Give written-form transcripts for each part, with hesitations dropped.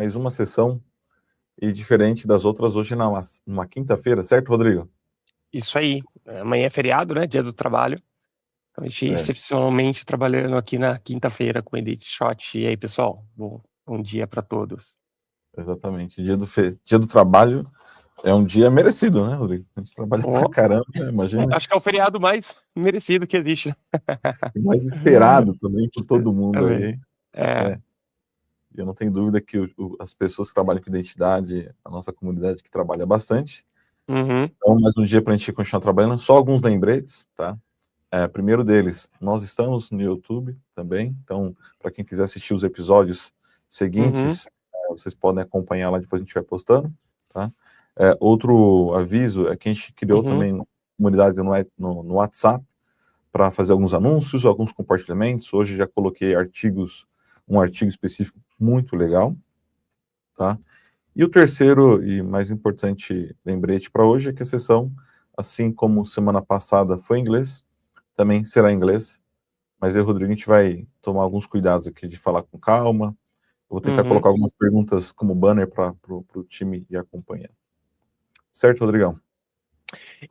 mais uma sessão, e diferente das outras, hoje numa quinta-feira, certo, Rodrigo? Isso aí. Amanhã é feriado, né? Dia do trabalho. Então, a gente excepcionalmente trabalhando aqui na quinta-feira com o Edit Shot. E aí, pessoal? Bom dia para todos. Exatamente. Dia do trabalho é um dia merecido, né, Rodrigo? A gente trabalha pra caramba, imagina. Acho que é o feriado mais merecido que existe. E mais esperado também por todo mundo também. aí. Eu não tenho dúvida que as pessoas que trabalham com identidade, a nossa comunidade que trabalha bastante. Então, mais um dia para a gente continuar trabalhando. Só alguns lembretes, tá? Primeiro deles, nós estamos no YouTube também. Então, para quem quiser assistir os episódios seguintes, vocês podem acompanhar lá, depois a gente vai postando, tá? Outro aviso é que a gente criou também comunidade no WhatsApp para fazer alguns anúncios, alguns compartilhamentos. Hoje já coloquei um artigo específico muito legal, tá? E o terceiro e mais importante lembrete para hoje é que a sessão, assim como semana passada foi em inglês, também será em inglês, mas eu e o Rodrigo, a gente vai tomar alguns cuidados aqui de falar com calma. Eu vou tentar colocar algumas perguntas como banner para o time ir acompanhando. Certo, Rodrigão?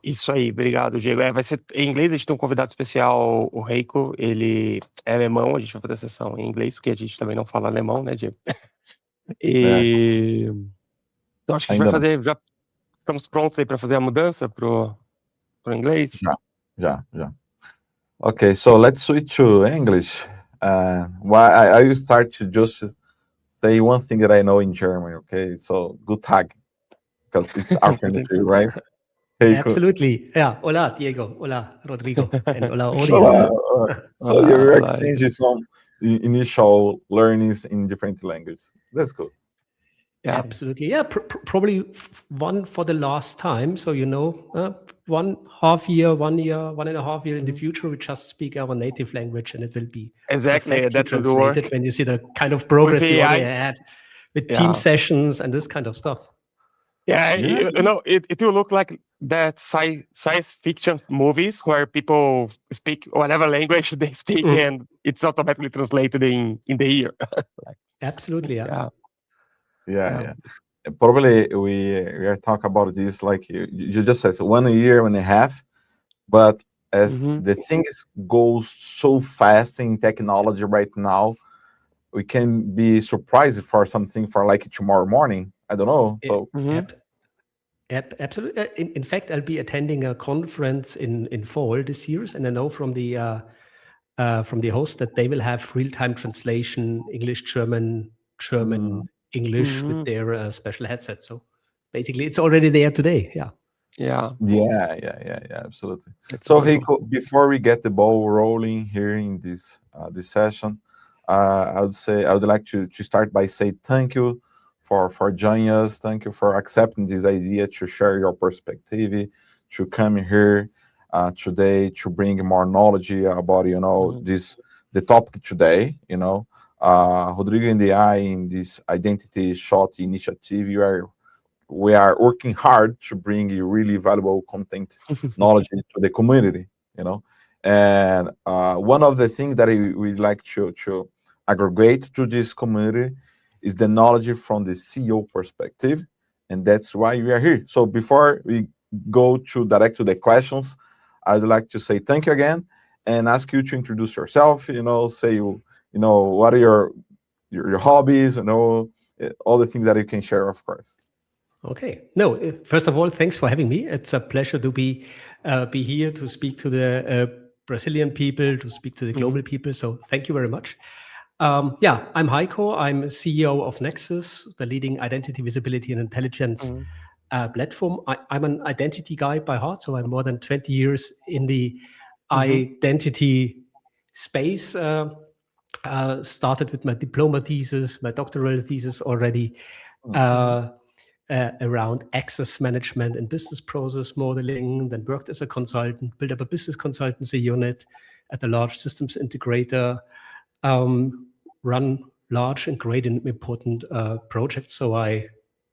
Isso aí, obrigado, Diego. Vai ser em inglês, a gente tem um convidado especial, o Heiko, ele é alemão, a gente vai fazer a sessão em inglês, porque a gente também não fala alemão, né, Diego? Então acho que a gente vai fazer, já estamos prontos aí para fazer a mudança pro inglês? Já. Okay, so let's switch to English. I will start to just say one thing that I know in German, okay? So, good Tag, because it's our country, right? Heiko. Absolutely. Yeah. Hola, Diego. Hola, Rodrigo. And hola, audience. So you're exchanging some initial learnings in different languages. That's good. Yeah. Absolutely. Yeah, probably one for the last time. So, 1.5 year, 1 year, 1.5 year in the future, we just speak our native language and it will be exactly that translated when you see the kind of progress we already had with team sessions and this kind of stuff. It will look like that science fiction movies where people speak whatever language they speak and it's automatically translated in the ear. Absolutely, yeah. Probably we are talking about this like you just said, 1 year and a half, but as the things go so fast in technology right now, we can be surprised for something for like tomorrow morning. I don't know. So absolutely. In fact, I'll be attending a conference in fall this year, and I know from the host that they will have real-time translation, English, German, English with their special headset. So basically, it's already there today. Yeah, absolutely. So, Heiko, before we get the ball rolling here in this session, I would like to start by saying thank you for joining us. Thank you for accepting this idea to share your perspective, to come here today to bring more knowledge about the topic today. Rodrigo and I in this identity shot initiative, we are working hard to bring really valuable content knowledge to the community. And one of the things that we like to aggregate to this community is the knowledge from the CEO perspective, and that's why we are here. So before we go direct to the questions, I'd like to say thank you again and ask you to introduce yourself. Say what are your hobbies, all the things that you can share, of course. Okay. No, first of all, thanks for having me. It's a pleasure to be here to speak to the Brazilian people, to speak to the global people. So thank you very much. I'm Heiko. I'm CEO of Nexis, the leading identity, visibility, and intelligence platform. I'm an identity guy by heart, so I'm more than 20 years in the identity space. Started with my diploma thesis, my doctoral thesis already around access management and business process modeling, then worked as a consultant, built up a business consultancy unit at a large systems integrator, run large and great and important projects. So I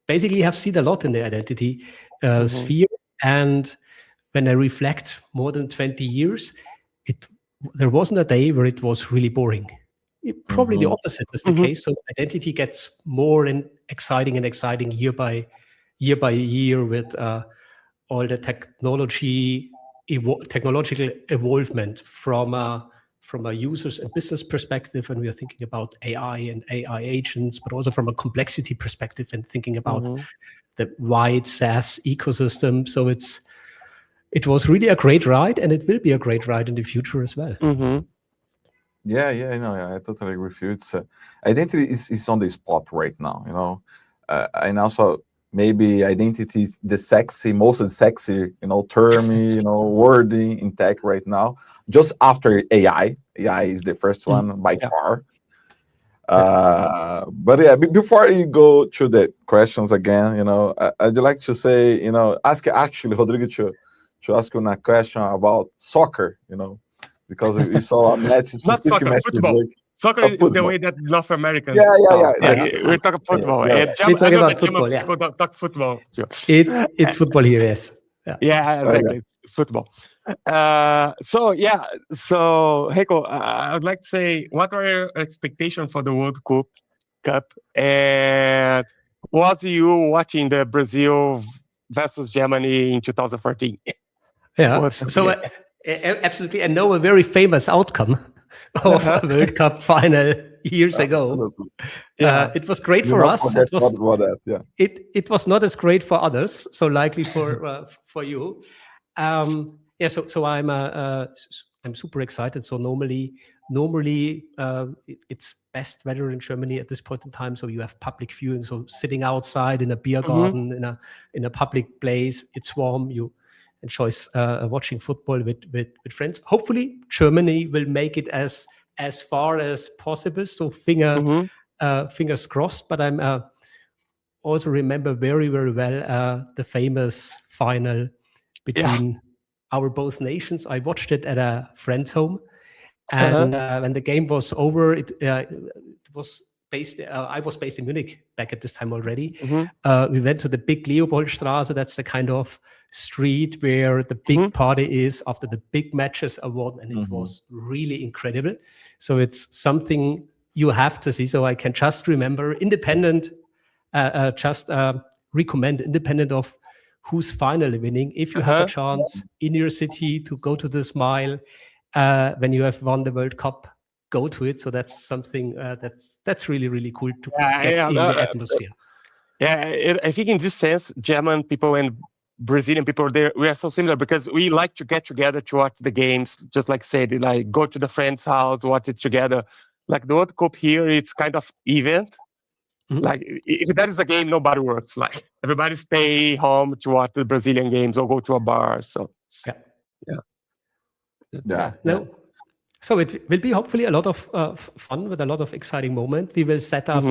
basically have seen a lot in the identity sphere. And when I reflect more than 20 years, there wasn't a day where it was really boring. probably the opposite is the case. So identity gets more exciting year by year with all the technological evolvement from a users and business perspective, and we are thinking about AI and AI agents, but also from a complexity perspective and thinking about the wide SaaS ecosystem. So it was really a great ride, and it will be a great ride in the future as well. Yeah, I totally agree with you. It's identity is on the spot right now, and also maybe identity is the most sexy, term, wording in tech right now. Just after AI is the first one by far. But yeah, before you go through the questions again, I'd like to say, ask actually Rodrigo to ask you a question about soccer, because we saw a match. Not soccer, match football. Soccer is the way that North Americans talk. We're talking football. We're talking about football, people don't talk football. It's football here, yes. Yeah, exactly. It's football. So Heiko, I would like to say, what are your expectations for the World Cup? And was you watching the Brazil versus Germany in 2014? Yeah. So absolutely, and know a very famous outcome of a World Cup final years ago. It was great for us. It was not as great for others. So likely for you. So I'm super excited. So normally it's best weather in Germany at this point in time. So you have public viewing. So sitting outside in a beer garden in a public place, it's warm. You enjoy watching football with friends. Hopefully Germany will make it as far as possible. So fingers crossed. But I'm also remember very, very well the famous final between our both nations. I watched it at a friend's home, and when the game was over, it was based. I was based in Munich back at this time already. We went to the big Leopoldstraße. That's the kind of street where the big party is after the big matches are won, and it was really incredible. So it's something you have to see. So I can just remember independent, recommend independent of who's finally winning. If you have a chance in your city to go to the Smile when you have won the World Cup, go to it. So that's something that's really, really cool to get in the atmosphere. I think in this sense, German people and Brazilian people, we are so similar because we like to get together to watch the games. Just like said, like go to the friend's house, watch it together. Like the World Cup here, it's kind of event. Like if that is a game, nobody works. Like everybody stay home to watch the Brazilian games or go to a bar. So So it will be hopefully a lot of fun with a lot of exciting moments. We will set up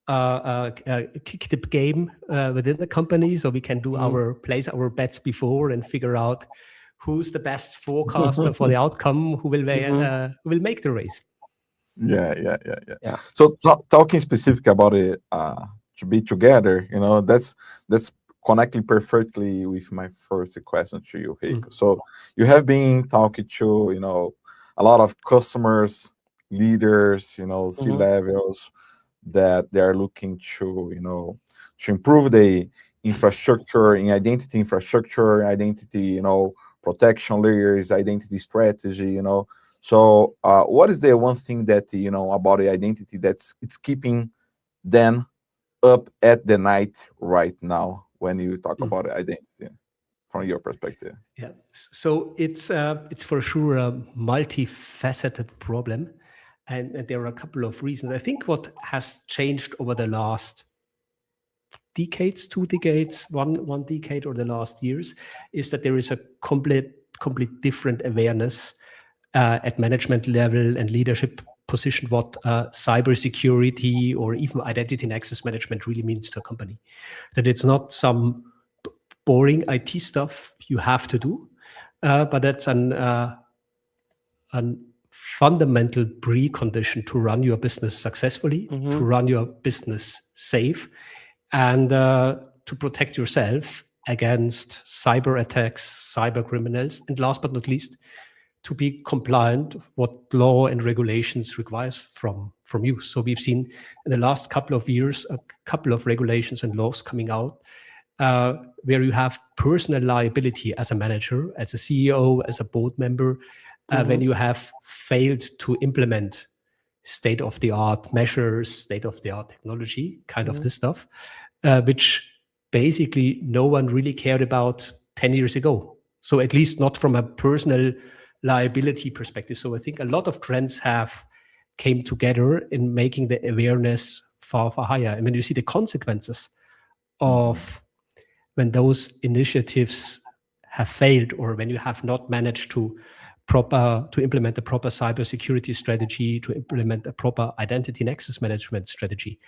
a kick-tip game within the company, so we can do place our bets before and figure out who's the best forecaster for the outcome, who will make the race. Yeah. So talking specific about it, to be together, that's connecting perfectly with my first question to you, Heiko. So you have been talking to, a lot of customers, leaders, C-levels that they are looking to, to improve the infrastructure, in identity infrastructure, identity, protection layers, identity strategy, So what is the one thing that, about the identity it's keeping them up at the night right now when you talk about identity from your perspective? Yeah, so it's for sure a multifaceted problem, and there are a couple of reasons. I think what has changed over the last decades, 2 decades, one decade, or the last years, is that there is a complete different awareness at management level and leadership position what cybersecurity or even identity and access management really means to a company. That it's not some boring IT stuff you have to do, but that's an fundamental precondition to run your business successfully, to run your business safe, and to protect yourself against cyber attacks, cyber criminals, and last but not least, to be compliant what law and regulations requires from you. So we've seen in the last couple of years a couple of regulations and laws coming out where you have personal liability as a manager, as a CEO, as a board member, when you have failed to implement state-of-the-art measures, state-of-the-art technology, kind of this stuff, which basically no one really cared about 10 years ago. So at least not from a personal liability perspective. So I think a lot of trends have came together in making the awareness far, far higher. And when you see the consequences of when those initiatives have failed, or when you have not managed to implement a proper cybersecurity strategy, to implement a proper identity and access management strategy,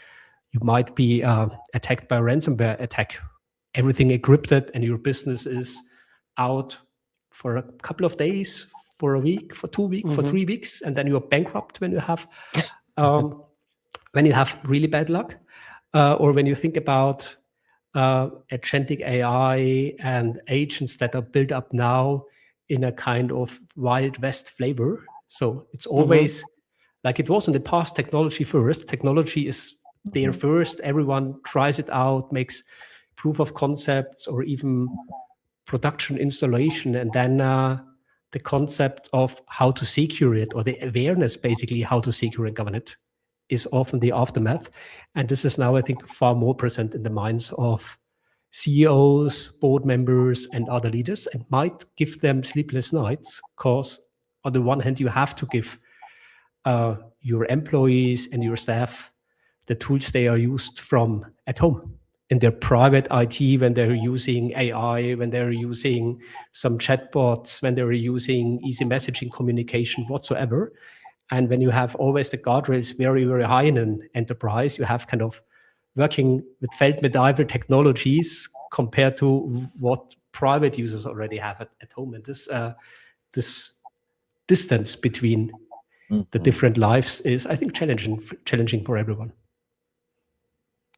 you might be attacked by a ransomware attack. Everything encrypted, and your business is out for a couple of days, for a week, for 2 weeks, for 3 weeks, and then you are bankrupt when you have really bad luck. Or when you think about agentic AI and agents that are built up now in a kind of Wild West flavor. So it's always like it was in the past, technology first. Technology is there first. Everyone tries it out, makes proof of concepts or even production installation. And then the concept of how to secure it, or the awareness, basically, how to secure and govern it, is often the aftermath. And this is now, I think, far more present in the minds of CEOs, board members, and other leaders, and might give them sleepless nights, because on the one hand, you have to give your employees and your staff the tools they are used from at home in their private IT, when they're using AI, when they're using some chatbots, when they're using easy messaging communication whatsoever. And when you have always the guardrails very, very high in an enterprise, you have kind of working with Feldmedieval technologies compared to what private users already have at home. And this distance between the different lives is, I think, challenging for everyone.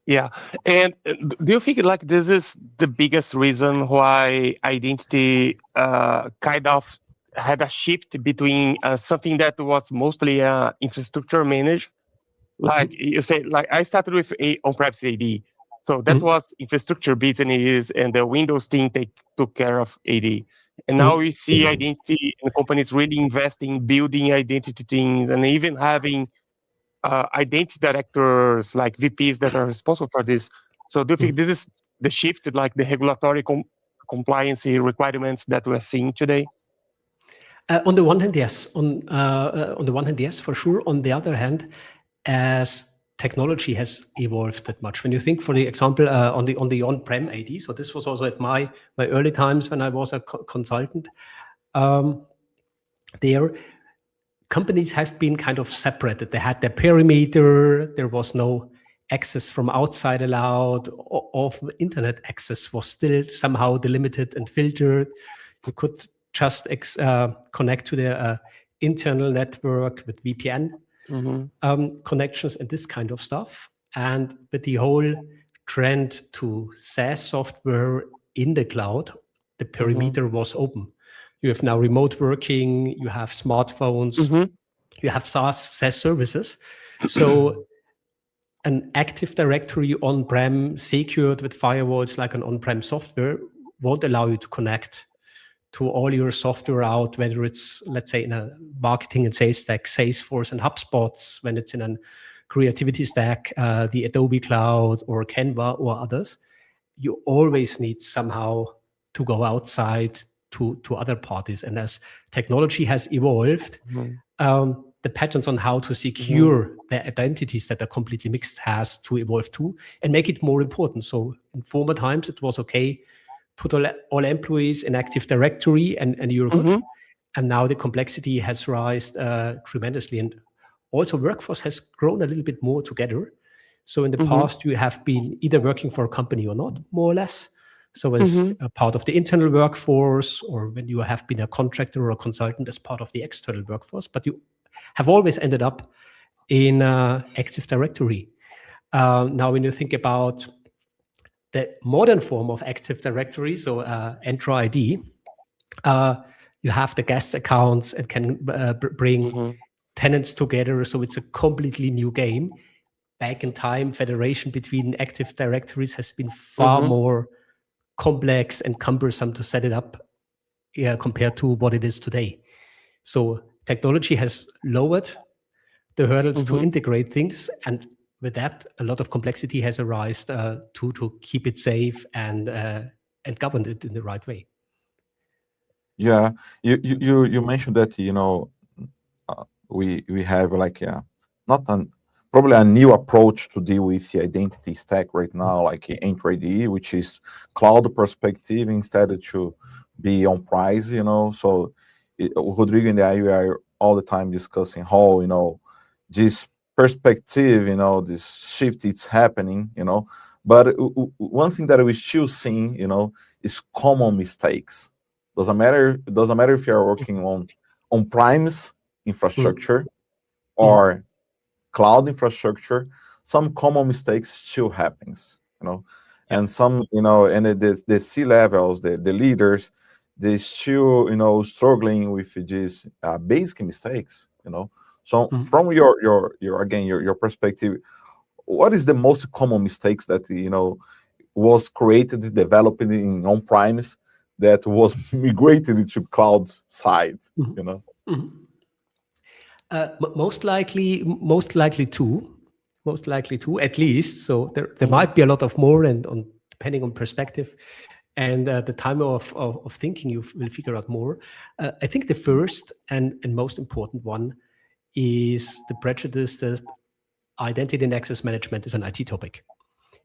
Yeah. And do you think like this is the biggest reason why identity kind of had a shift between something that was mostly infrastructure managed? Like you say, like I started with a on-premise AD. So that was infrastructure business, and the Windows team took care of AD. And now we see identity and companies really investing, building identity teams, and even having identity directors, like VPs, that are responsible for this. So do you think this is the shift, like the regulatory compliance requirements that we're seeing today? On the one hand, yes. On the one hand, yes, for sure. On the other hand, as technology has evolved that much, when you think, for the example, on the on-prem AD, so this was also at my early times when I was a consultant. There, companies have been kind of separated. They had their perimeter. There was no access from outside allowed. Of internet access was still somehow delimited and filtered. You could just connect to their internal network with VPN connections and this kind of stuff. And with the whole trend to SaaS software in the cloud, the perimeter was open. You have now remote working, you have smartphones, you have SaaS services. So an Active Directory on-prem secured with firewalls like an on-prem software won't allow you to connect to all your software out, whether it's, let's say, in a marketing and sales stack, Salesforce and HubSpot, when it's in a creativity stack, the Adobe Cloud or Canva or others. You always need somehow to go outside to other parties. And as technology has evolved, the patterns on how to secure the identities that are completely mixed has to evolve too, and make it more important. So in former times, it was okay, put all employees in Active Directory and you're good. And now the complexity has risen tremendously. And also workforce has grown a little bit more together. So in the past, you have been either working for a company or not, more or less. So as a part of the internal workforce, or when you have been a contractor or a consultant as part of the external workforce, but you have always ended up in Active Directory. Now, when you think about the modern form of Active Directory, so Entra ID, You have the guest accounts and can bring tenants together. So it's a completely new game. Back in time, federation between Active Directories has been far more complex and cumbersome to set it up compared to what it is today. So technology has lowered the hurdles to integrate things, and with that, a lot of complexity has arisen to keep it safe and govern it in the right way. Yeah, you mentioned that we have like not an probably a new approach to deal with the identity stack right now, like Entry ID, which is cloud perspective instead to be on price. So Rodrigo and I, we are all the time discussing how this perspective, this shift it's happening, but one thing that we still seeing, is common mistakes. Doesn't matter if you're working on primes infrastructure or cloud infrastructure, some common mistakes still happens, and some, and the C-levels, the leaders, they still, struggling with these basic mistakes, So from your perspective, what is the most common mistakes that, was created, developed in on-premise that was migrated to cloud side, Most likely two, at least. So there might be a lot of more, and depending on perspective and the time of thinking, you will figure out more. I think the first and most important one is the prejudice that identity and access management is an IT topic.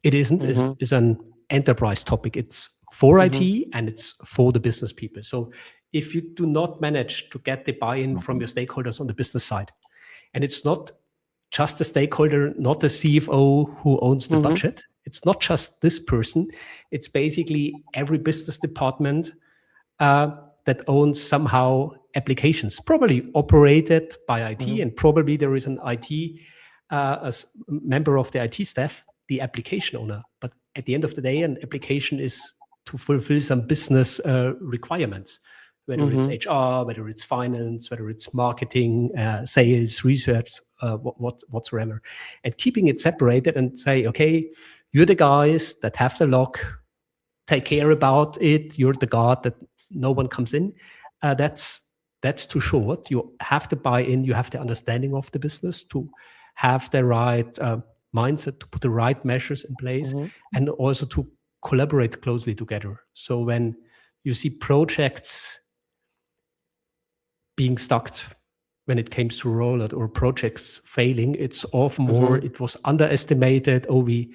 It isn't. It's an enterprise topic. It's for IT and it's for the business people. So if you do not manage to get the buy-in from your stakeholders on the business side, and it's not just the stakeholder, not the CFO who owns the budget, it's not just this person, it's basically every business department that owns somehow applications, probably operated by IT, and probably there is an IT, a member of the IT staff, the application owner. But at the end of the day, an application is to fulfill some business requirements, whether it's HR, whether it's finance, whether it's marketing, sales, research, whatsoever. And keeping it separated and say, okay, you're the guys that have the lock, take care about it. You're the guard that no one comes in. That's too short. You have to buy in. You have the understanding of the business to have the right mindset, to put the right measures in place, and also to collaborate closely together. So when you see projects being stuck when it comes to rollout or projects failing, it's often more, it was underestimated, or we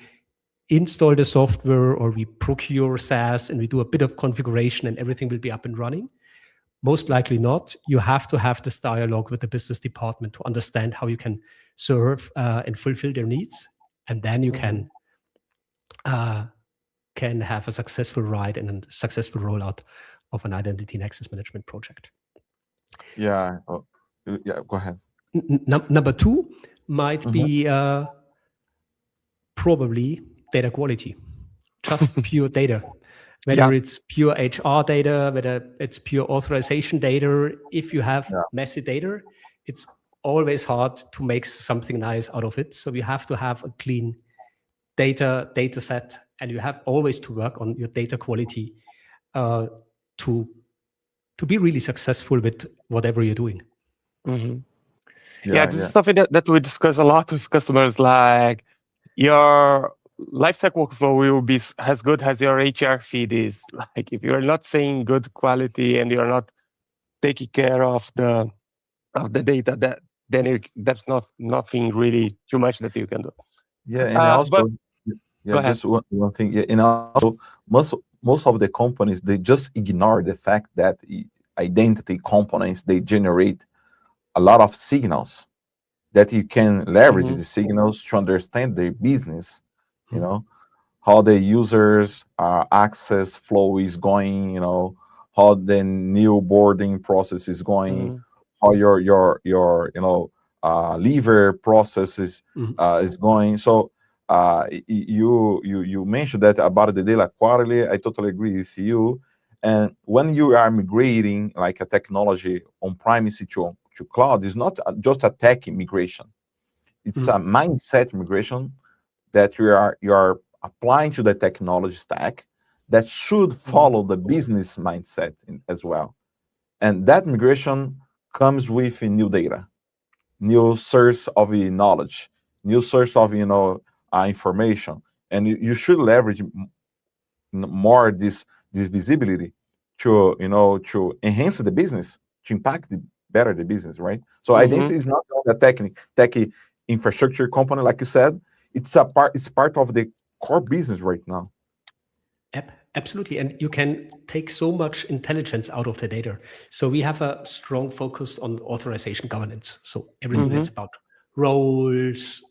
install the software or we procure SaaS and we do a bit of configuration and everything will be up and running. Most likely not. You have to have this dialogue with the business department to understand how you can serve and fulfill their needs. And then you can have a successful ride and a successful rollout of an identity and access management project. Yeah. Yeah, go ahead. Number two might be probably data quality, just pure data. Whether it's pure HR data, whether it's pure authorization data. If you have messy data, it's always hard to make something nice out of it. So you have to have a clean data set, and you have always to work on your data quality to be really successful with whatever you're doing. This is something that we discuss a lot with customers, like your lifecycle workflow will be as good as your HR feed is. Like if you're not saying good quality and you're not taking care of the data, that's nothing really too much that you can do. Yeah, and also, just one thing. Yeah, and also, most of the companies, they just ignore the fact that identity components, they generate a lot of signals that you can leverage the signals to understand their business. How the users access flow is going. How the new boarding process is going. How your lever process is going. So you mentioned that about the data quality. I totally agree with you. And when you are migrating like a technology on-premise to cloud, it's not just a tech migration. It's a mindset migration that you are applying to the technology stack that should follow the business mindset as well. And that migration comes with new data, new source of knowledge, new source of information, and you should leverage more this visibility to enhance the business, to impact better the business, right? So identity is not a techy infrastructure component, like you said. It's part of the core business right now. Absolutely, and you can take so much intelligence out of the data. So we have a strong focus on authorization governance. So everything that's about roles,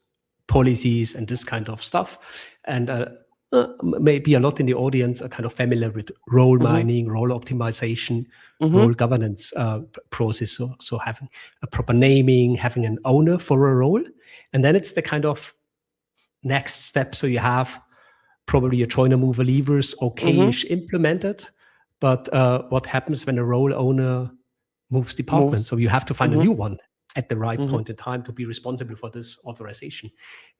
policies, and this kind of stuff. And maybe a lot in the audience are kind of familiar with role mining, role optimization, role governance process. So having a proper naming, having an owner for a role, and then it's the kind of next step. So you have probably your joiner, mover, levers, okay-ish implemented, but what happens when a role owner moves department? So you have to find a new one at the right point in time to be responsible for this authorization.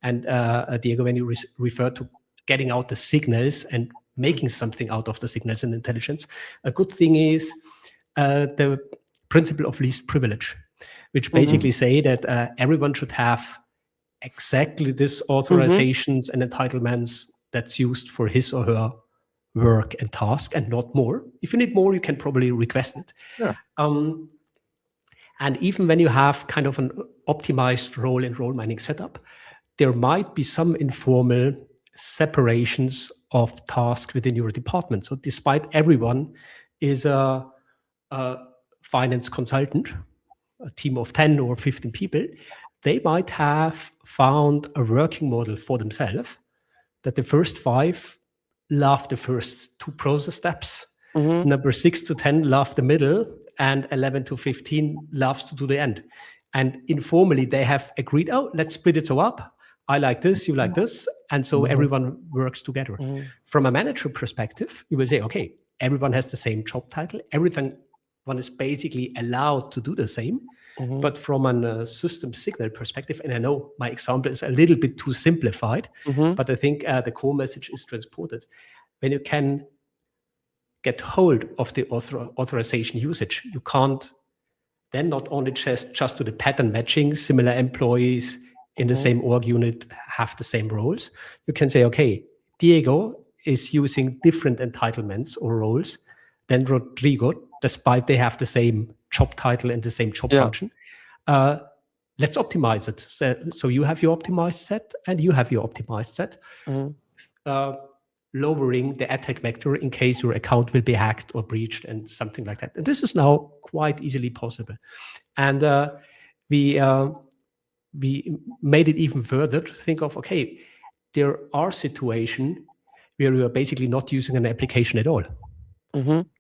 And Diego, when you refer to getting out the signals and making something out of the signals in intelligence, a good thing is the principle of least privilege, which basically say that everyone should have exactly this authorizations and entitlements that's used for his or her work and task, and not more. If you need more, you can probably request it. Yeah. And even when you have kind of an optimized role and role mining setup, there might be some informal separations of tasks within your department. So despite everyone is a finance consultant, a team of 10 or 15 people, they might have found a working model for themselves that the first 5 love the first 2 process steps, number 6 to 10 love the middle, and 11 to 15 loves to do the end. And informally, they have agreed, let's split it so up. I like this, you like this. And so everyone works together. From a manager perspective, you will say, okay, everyone has the same job title. One is basically allowed to do the same. But from a system signal perspective, and I know my example is a little bit too simplified, but I think the core message is transported. When you can get hold of the authorization usage, you can't then not only just do the pattern matching, similar employees in the same org unit have the same roles. You can say, okay, Diego is using different entitlements or roles than Rodrigo, despite they have the same job title and the same job function. Let's optimize it. So you have your optimized set and you have your optimized set, lowering the attack vector in case your account will be hacked or breached and something like that. And this is now quite easily possible. And we made it even further to think of, okay, there are situations where you are basically not using an application at all.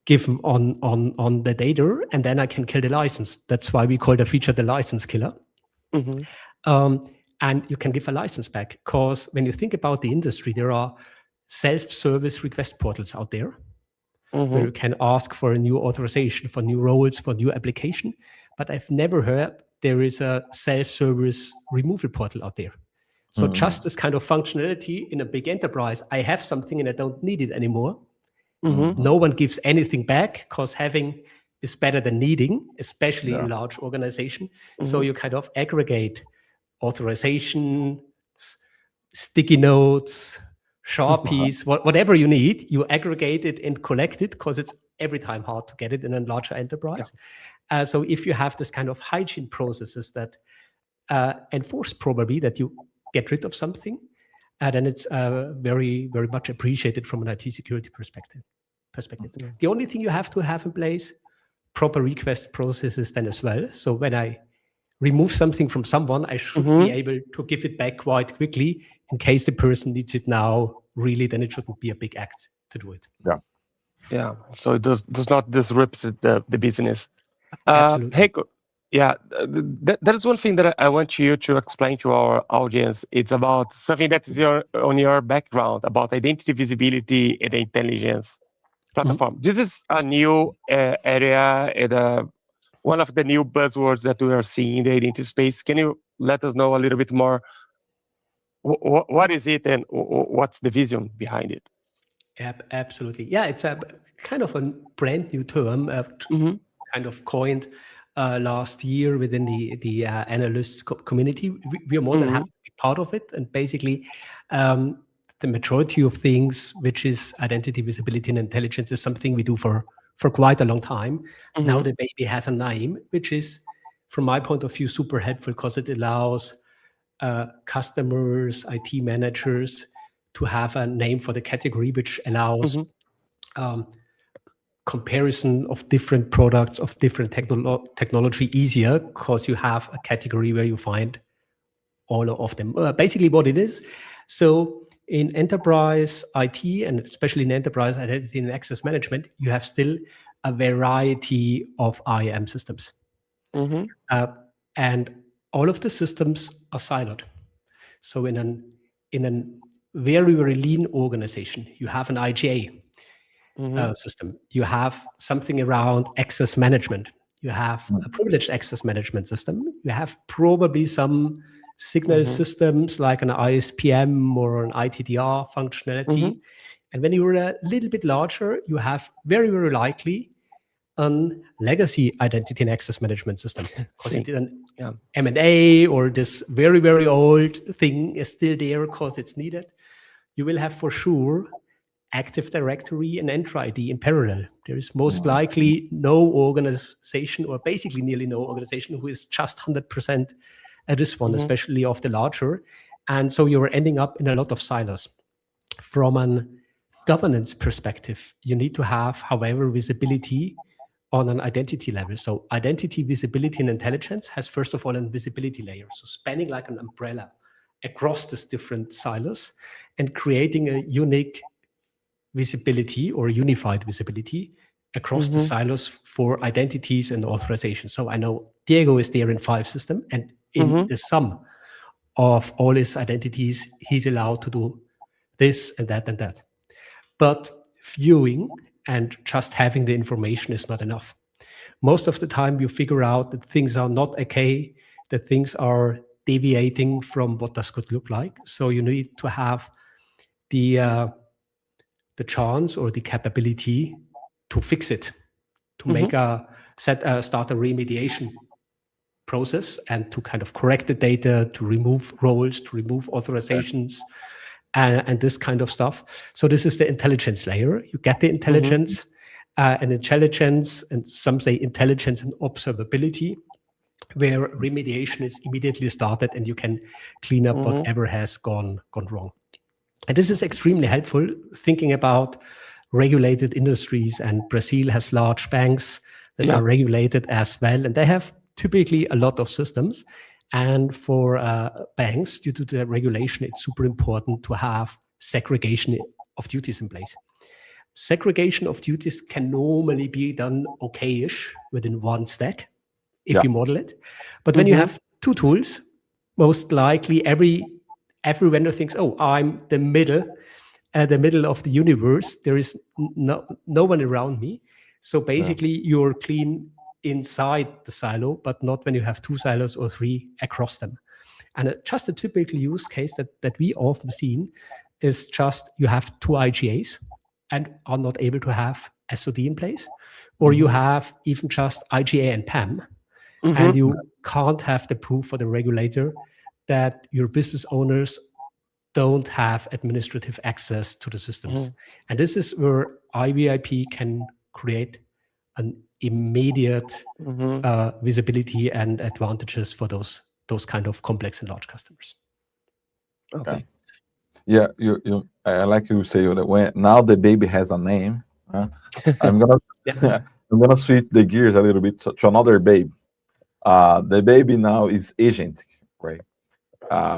Given on the data, and then I can kill the license. That's why we call the feature the license killer. And you can give a license back, because when you think about the industry, there are self-service request portals out there where you can ask for a new authorization, for new roles, for new application. But I've never heard there is a self-service removal portal out there. So just this kind of functionality in a big enterprise, I have something and I don't need it anymore. No one gives anything back, because having is better than needing, especially in large organization. So you kind of aggregate authorization, sticky notes, Sharpies, whatever you need, you aggregate it and collect it, because it's every time hard to get it in a larger enterprise. So if you have this kind of hygiene processes that enforce probably that you get rid of something, then it's very, very much appreciated from an IT security perspective. The only thing you have to have in place, proper request processes then as well. So when I remove something from someone, I should be able to give it back quite quickly in case the person needs it now. Really, then it shouldn't be a big act to do it. Yeah. So it does not disrupt the business. Absolutely. Heiko, that is one thing that I want you to explain to our audience. It's about something that is on your background, about identity visibility and intelligence. platform. This is a new area and one of the new buzzwords that we are seeing in the identity space. Can you let us know a little bit more? What is it and what's the vision behind it? Absolutely. Yeah, it's a kind of a brand new term, kind of coined last year within the analysts community. We are more than happy to be part of it. And basically, the majority of things, which is identity, visibility, and intelligence, is something we do for quite a long time. Now the baby has a name, which is, from my point of view, super helpful because it allows customers, IT managers to have a name for the category, which allows comparison of different products, of different technology easier, because you have a category where you find all of them. Basically what it is. So in enterprise IT, and especially in enterprise identity and access management, you have still a variety of IAM systems. And all of the systems are siloed. So in a very, very lean organization, you have an IGA system. You have something around access management. You have a privileged access management system. You have probably some signal systems like an ISPM or an ITDR functionality. And when you're a little bit larger, you have very, very likely a legacy identity and access management system. Because it did an M&A or this very, very old thing is still there because it's needed. You will have for sure Active Directory and Entra ID in parallel. There is most likely no organization, or basically nearly no organization, who is just 100% at this one, especially of the larger. And so you're ending up in a lot of silos. From a governance perspective, you need to have, however, visibility on an identity level. So identity, visibility, and intelligence has, first of all, a visibility layer. So spanning like an umbrella across these different silos and creating a unique visibility or unified visibility across the silos for identities and authorization. So I know Diego is there in 5 system, and in the sum of all his identities, he's allowed to do this and that and that. But viewing and just having the information is not enough. Most of the time you figure out that things are not okay, that things are deviating from what does good look like. So you need to have the chance or the capability to fix it, to make start a remediation process and to kind of correct the data, to remove roles, to remove authorizations, and this kind of stuff. So this is the intelligence layer. You get the intelligence, and intelligence, and some say intelligence and observability, where remediation is immediately started and you can clean up whatever has gone wrong. And this is extremely helpful thinking about regulated industries, and Brazil has large banks that are regulated as well, and they have typically a lot of systems. And for banks, due to the regulation, it's super important to have segregation of duties in place. Segregation of duties can normally be done okay-ish within one stack if you model it. But when you have 2 tools, most likely every vendor thinks, oh, I'm the middle of the universe. There is no one around me. So basically you're clean inside the silo, but not when you have 2 silos or 3 across them. And just a typical use case that we often seen is just you have 2 IGAs and are not able to have SOD in place, or you have even just IGA and PAM, and you can't have the proof for the regulator that your business owners don't have administrative access to the systems. And this is where IVIP can create an immediate visibility and advantages for those kind of complex and large customers. Okay. Yeah, I like you say that when now the baby has a name. I'm gonna switch the gears a little bit to another baby. The baby now is agent, right?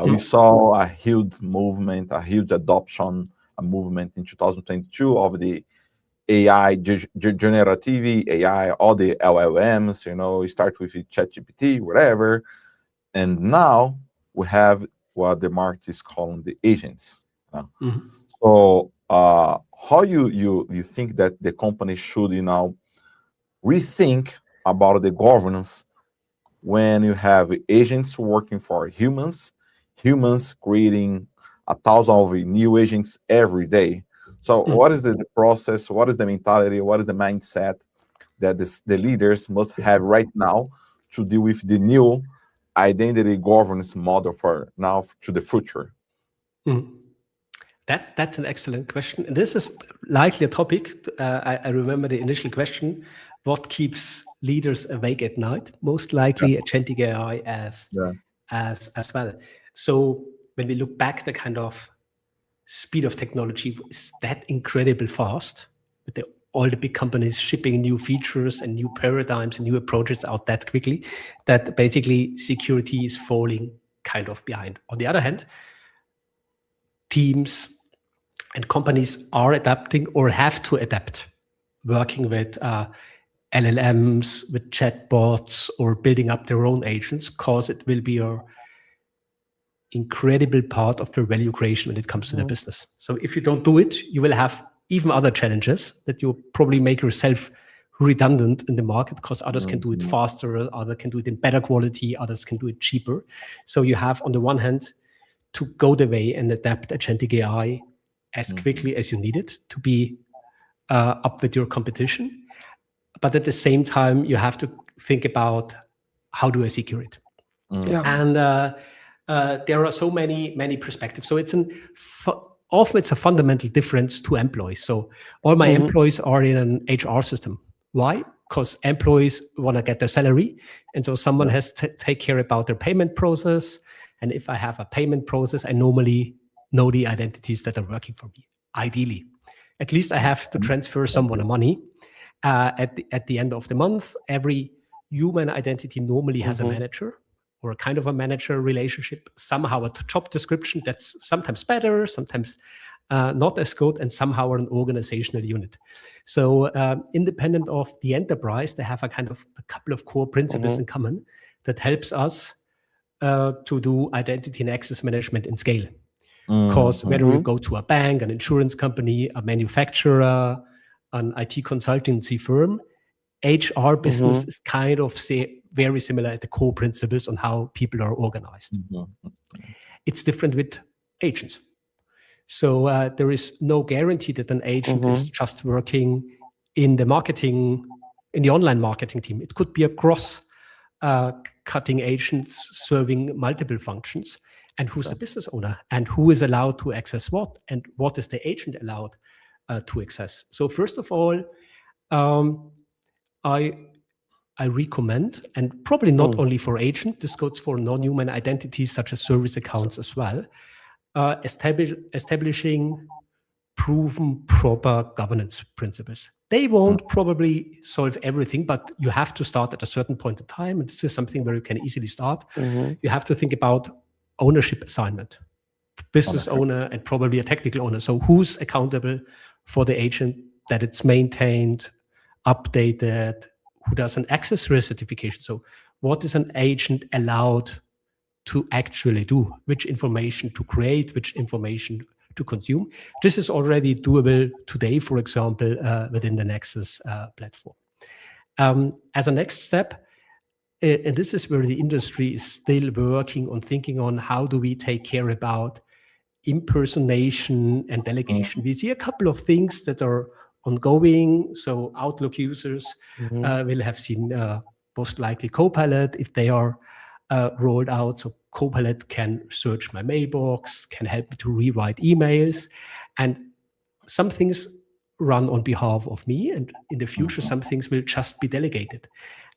We saw a huge movement, a huge adoption, a movement in 2022 of the AI, generative AI, all the LLMs, start with ChatGPT, whatever. And now we have what the market is calling the agents. So So, how you think that the company should, rethink about the governance when you have agents working for humans creating 1,000 of new agents every day? So, what is the process? What is the mentality? What is the mindset that the leaders must have right now to deal with the new identity governance model for now to the future? That's an excellent question. And this is likely a topic. I remember the initial question, what keeps leaders awake at night? Most likely agentic AI as well. So when we look back, the kind of speed of technology is that incredible fast, with all the big companies shipping new features and new paradigms and new approaches out that quickly, that basically security is falling kind of behind. On the other hand, teams and companies are adapting or have to adapt, working with LLMs, with chatbots, or building up their own agents, because it will be an incredible part of their value creation when it comes to their business. So if you don't do it, you will have even other challenges that you probably make yourself redundant in the market, because others can do it faster, others can do it in better quality, others can do it cheaper. So you have, on the one hand, to go the way and adapt agentic AI as quickly as you need it to be up with your competition. But at the same time, you have to think about, how do I secure it? And there are so many perspectives. So often it's a fundamental difference to employees. So all my employees are in an HR system. Why? Because employees want to get their salary. And so someone has to take care about their payment process. And if I have a payment process, I normally know the identities that are working for me, ideally. At least I have to transfer someone money at the end of the month. Every human identity normally has a manager, or a kind of a manager relationship, somehow a job description that's sometimes better, sometimes not as good, and somehow an organizational unit. So independent of the enterprise, they have a couple of core principles in common that helps us to do identity and access management in scale. Because whether you go to a bank, an insurance company, a manufacturer, an IT consultancy firm, HR business is kind of very similar at the core principles on how people are organized. It's different with agents. So there is no guarantee that an agent is just working in the online marketing team. It could be a cross-cutting agent serving multiple functions. And who's the business owner? And who is allowed to access what? And what is the agent allowed to access? So first of all, I recommend, and probably not only for agent, this goes for non-human identities such as service accounts as well, establishing proven proper governance principles. They won't probably solve everything, but you have to start at a certain point in time. And this is something where you can easily start. You have to think about ownership assignment, business owner, and probably a technical owner. So who's accountable for the agent, that it's maintained, updated, who does an access certification? So what is an agent allowed to actually do? Which information to create, which information to consume? This is already doable today, for example, within the Nexis platform. As a next step, and this is where the industry is still working on thinking on, how do we take care about impersonation and delegation? We see a couple of things that are ongoing. So Outlook users will have seen most likely Copilot if they are rolled out. So Copilot can search my mailbox, can help me to rewrite emails, and some things run on behalf of me. And in the future, some things will just be delegated.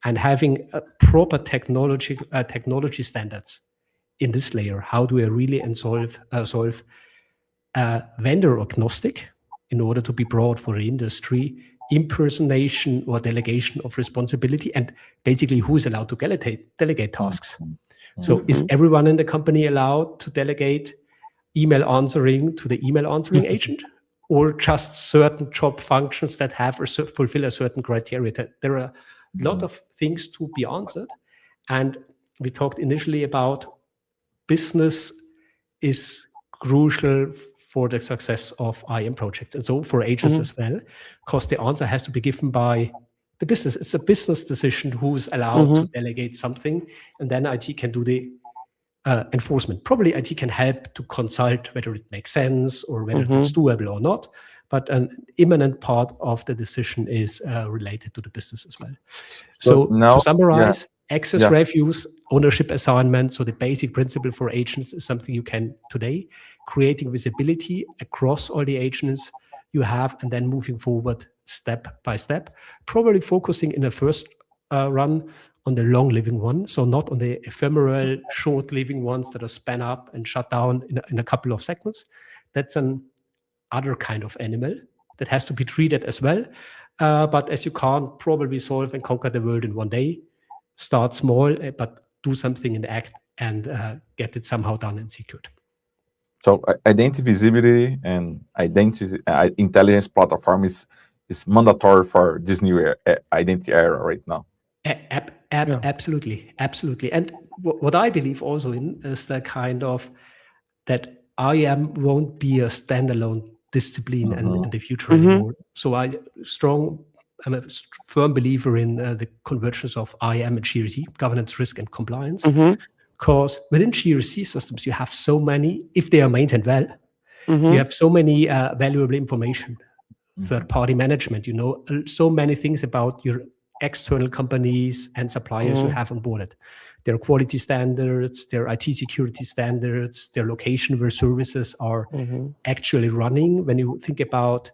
And having a proper technology standards in this layer, how do I really solve vendor agnostic in order to be broad for the industry, impersonation or delegation of responsibility, and basically who is allowed to delegate tasks. So is everyone in the company allowed to delegate email answering to the email answering agent, or just certain job functions that fulfill a certain criteria? There are a lot of things to be answered. And we talked initially about business is crucial for the success of IAM projects, and so for agents as well, because the answer has to be given by the business. It's a business decision who's allowed to delegate something, and then IT can do the enforcement. Probably IT can help to consult whether it makes sense or whether it's doable or not, but an imminent part of the decision is related to the business as well. So now, to summarize, access reviews, ownership assignment, so the basic principle for agents is something you can today, creating visibility across all the agents you have, and then moving forward step by step, probably focusing in the first run on the long-living one, so not on the ephemeral, short-living ones that are spun up and shut down in a couple of seconds. That's an other kind of animal that has to be treated as well. But as you can't probably solve and conquer the world in one day, start small, but do something in the act and get it somehow done and secured. So identity visibility and identity intelligence platform is mandatory for this new identity era right now. Absolutely. And what I believe also in is the kind of that IAM won't be a standalone discipline in the future anymore. So I'm a firm believer in the convergence of IAM and GRC, governance, risk, and compliance. Because within GRC systems, you have so many, if they are maintained well, you have so many valuable information, third-party management, so many things about your external companies and suppliers you have onboarded, their quality standards, their IT security standards, their location where services are actually running. When you think about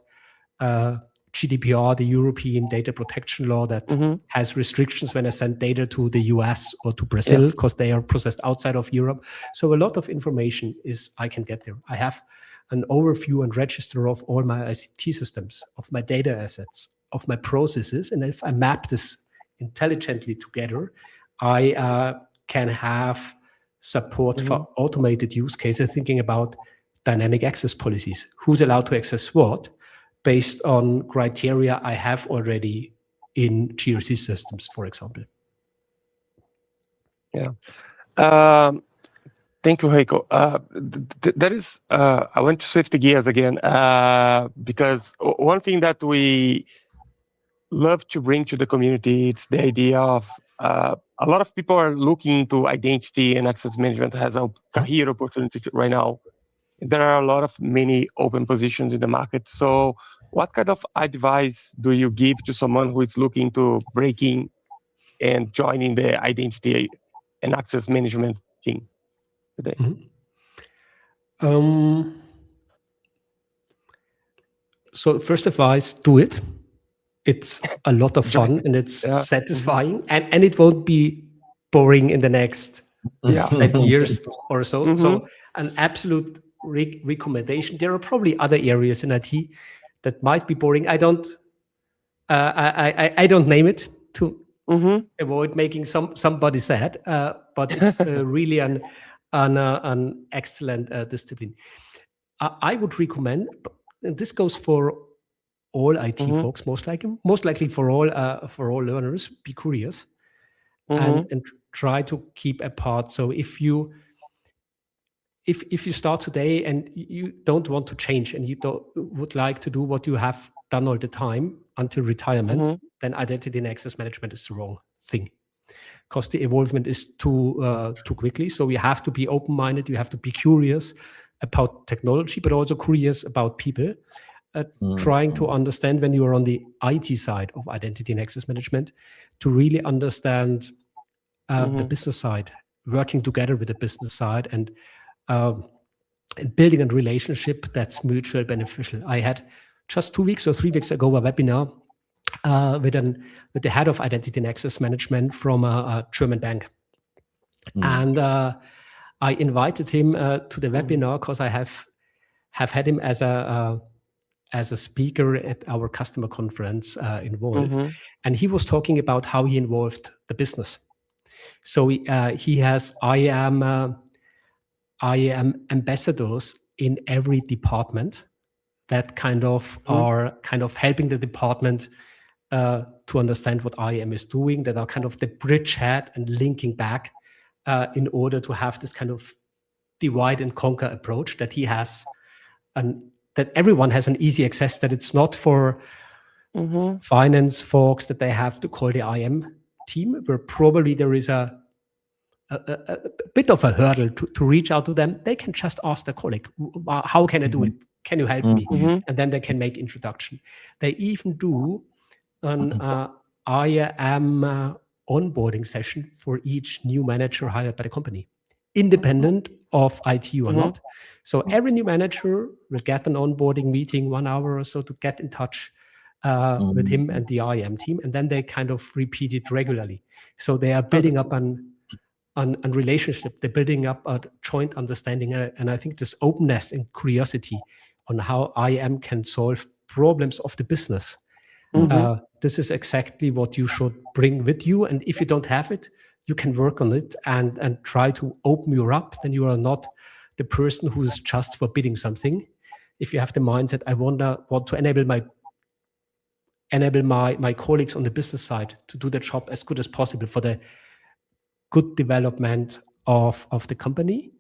GDPR, the European Data Protection Law that has restrictions when I send data to the US or to Brazil because they are processed outside of Europe. So a lot of information I can get there. I have an overview and register of all my ICT systems, of my data assets, of my processes. And if I map this intelligently together, I can have support for automated use cases, thinking about dynamic access policies. Who's allowed to access what based on criteria I have already in GRC systems, for example. Thank you, Heiko. I want to shift gears again because one thing that we love to bring to the community is the idea of a lot of people are looking into identity and access management as a career opportunity right now. There are many open positions in the market. So what kind of advice do you give to someone who is looking to breaking and joining the identity and access management team today? So first advice, do it. It's a lot of fun and it's satisfying and it won't be boring in the next 20 years or so. So an absolute recommendation. There are probably other areas in IT that might be boring. I don't name it to avoid making somebody sad, but it's really an excellent discipline. I would recommend, and this goes for all IT folks, most likely for all learners, be curious and try to keep apart. So if you start today and you don't want to change and you would like to do what you have done all the time until retirement, then identity and access management is the wrong thing, because the evolvement is too quickly. So you have to be open-minded. You have to be curious about technology, but also curious about people. Trying to understand when you are on the IT side of identity and access management, to really understand the business side, working together with the business side, and building a relationship that's mutually beneficial. I had just 2 weeks or 3 weeks ago a webinar with the head of identity and access management from a German bank, and I invited him to the webinar because I have had him as a speaker at our customer conference involved. And he was talking about how he involved the business. So he has IAM ambassadors in every department that are helping the department to understand what IAM is doing, that are kind of the bridgehead and linking back in order to have this kind of divide and conquer approach that he has that everyone has an easy access, that it's not for finance folks that they have to call the IM team, where probably there is a bit of a hurdle to reach out to them. They can just ask their colleague, how can I do it? Can you help me? And then they can make introduction. They even do an IM onboarding session for each new manager hired by the company, independent of IT or not. So every new manager will get an onboarding meeting, 1 hour or so, to get in touch with him and the IM team, and then they kind of repeat it regularly. So they are building up an relationship. They're building up a joint understanding, and I think this openness and curiosity on how IM can solve problems of the business. This is exactly what you should bring with you, and if you don't have it, you can work on it and try to open you up. Then you are not the person who is just forbidding something. If you have the mindset, I want to enable my colleagues on the business side to do their job as good as possible for the good development of the company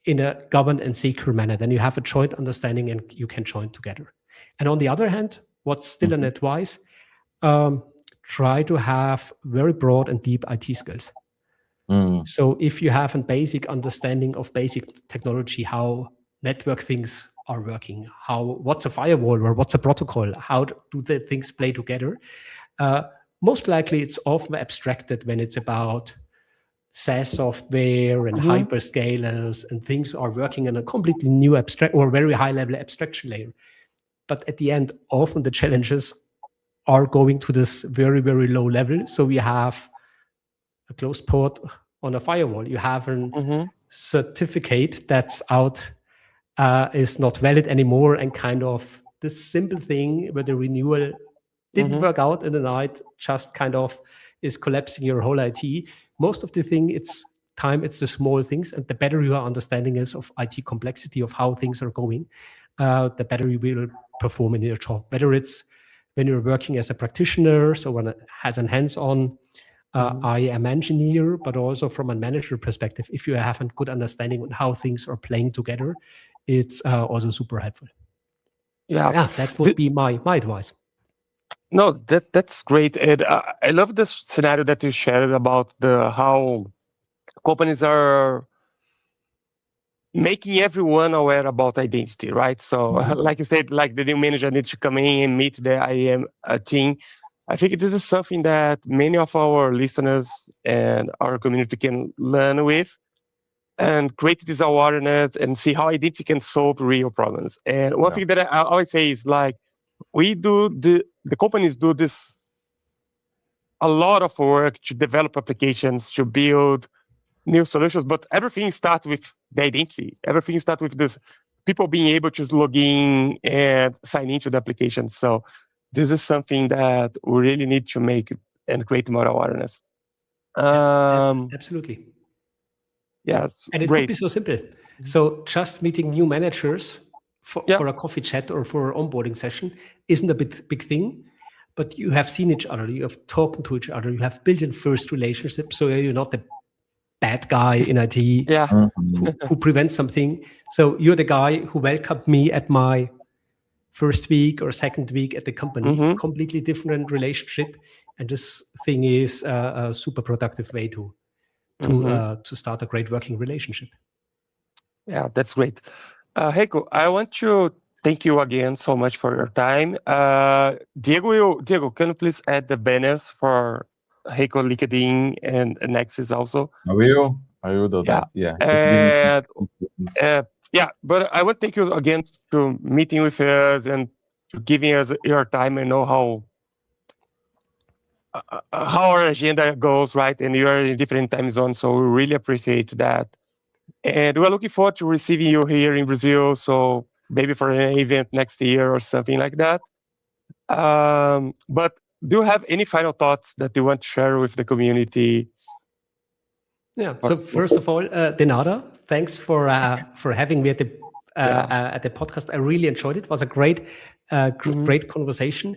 in a governed and secure manner, then you have a joint understanding and you can join together. And on the other hand, what's still an advice, try to have very broad and deep IT skills. So if you have a basic understanding of basic technology, how network things are working, what's a firewall or what's a protocol, how do the things play together, most likely it's often abstracted when it's about SaaS software and hyperscalers, and things are working in a completely new abstract or very high level abstraction layer. But at the end, often the challenges are going to this very, very low level. So we have a closed port on a firewall. You have a certificate that's out, is not valid anymore, and kind of this simple thing where the renewal didn't work out in the night, just kind of is collapsing your whole IT. Most of the thing, it's the small things, and the better your understanding is of IT complexity, of how things are going, the better you will perform in your job. Whether it's when you're working as a practitioner, so when it has a hands-on IM engineer, but also from a manager perspective, if you have a good understanding on how things are playing together, it's also super helpful. Yeah, that would be my advice. No, that's great. And I love this scenario that you shared about how companies are making everyone aware about identity, right? So like you said, like the new manager needs to come in and meet the IAM team. I think this is something that many of our listeners and our community can learn with and create this awareness and see how identity can solve real problems. And one thing that I always say is like, the companies do this a lot of work to develop applications, to build new solutions, but everything starts with the identity. Everything starts with this people being able to log in and sign into the application. So this is something that we really need to make and create more awareness. Absolutely. Yeah, and it could be so simple. So just meeting new managers for a coffee chat or for an onboarding session isn't a big thing, but you have seen each other, you have talked to each other, you have built in first relationships, so you're not the bad guy in IT who prevents something. So you're the guy who welcomed me at my first week or second week at the company, completely different relationship. And this thing is a super productive way to start a great working relationship. Yeah, that's great. Heiko, I want to thank you again so much for your time. Diego, can you please add the banners for Heiko LinkedIn and Nexis also? I will do that. Yeah. But I want to thank you again for meeting with us and to giving us your time. I know how our agenda goes, right? And you are in different time zones, so we really appreciate that. And we're looking forward to receiving you here in Brazil, so maybe for an event next year or something like that. But do you have any final thoughts that you want to share with the community? Yeah. So first of all, de nada. Thanks for having me at the podcast. I really enjoyed it. It was a great conversation.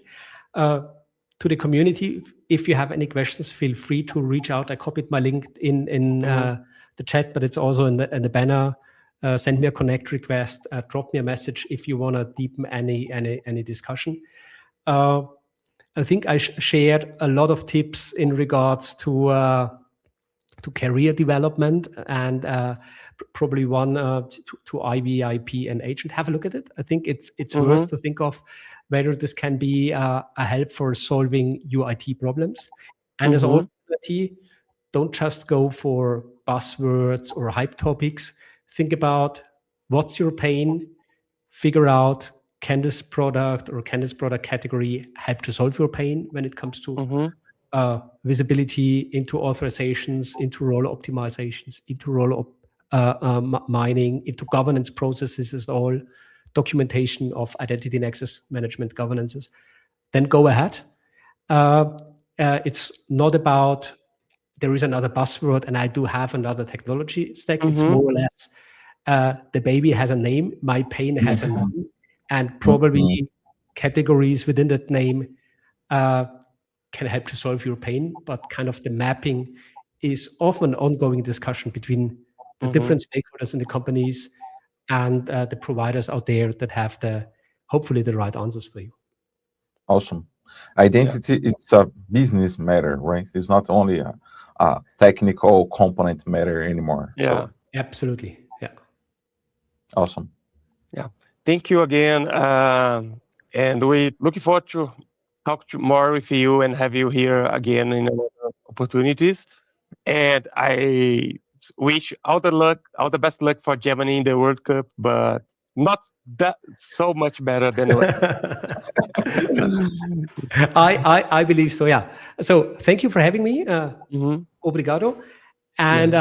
To the community, if you have any questions, feel free to reach out. I copied my link in the chat, but it's also in the banner send me a connect request, drop me a message if you want to deepen any discussion. I think I shared a lot of tips in regards to career development, and probably one to IVIP and agent. Have a look at it. I think it's worth to think of whether this can be a help for solving UIT problems. And as always, don't just go for buzzwords or hype topics. Think about what's your pain, figure out, can this product or can this product category help to solve your pain when it comes to visibility, into authorizations, into role optimizations, into role mining, into governance processes as all, documentation of identity and access management governances. Then go ahead. It's not about there is another buzzword and I do have another technology stack. It's more or less the baby has a name, my pain has a name, and probably categories within that name can help to solve your pain, but kind of the mapping is often an ongoing discussion between the different stakeholders in the companies and the providers out there that have hopefully the right answers for you. Awesome. Identity, it's a business matter, right? It's not only a technical component matter anymore. Yeah, so. Absolutely. Yeah. Awesome. Yeah. Thank you again. And we looking forward to talk more with you and have you here again in other opportunities. And I wish all the best luck for Germany in the World Cup, but not that so much better than I believe so. Yeah. So thank you for having me. Obrigado. And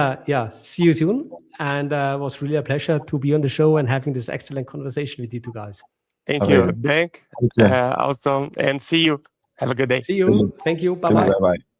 see you soon. And it was really a pleasure to be on the show and having this excellent conversation with you two guys. Thank you. Thank you. Awesome. And see you. Have a good day. See you. Thank you. Bye-bye. Bye-bye.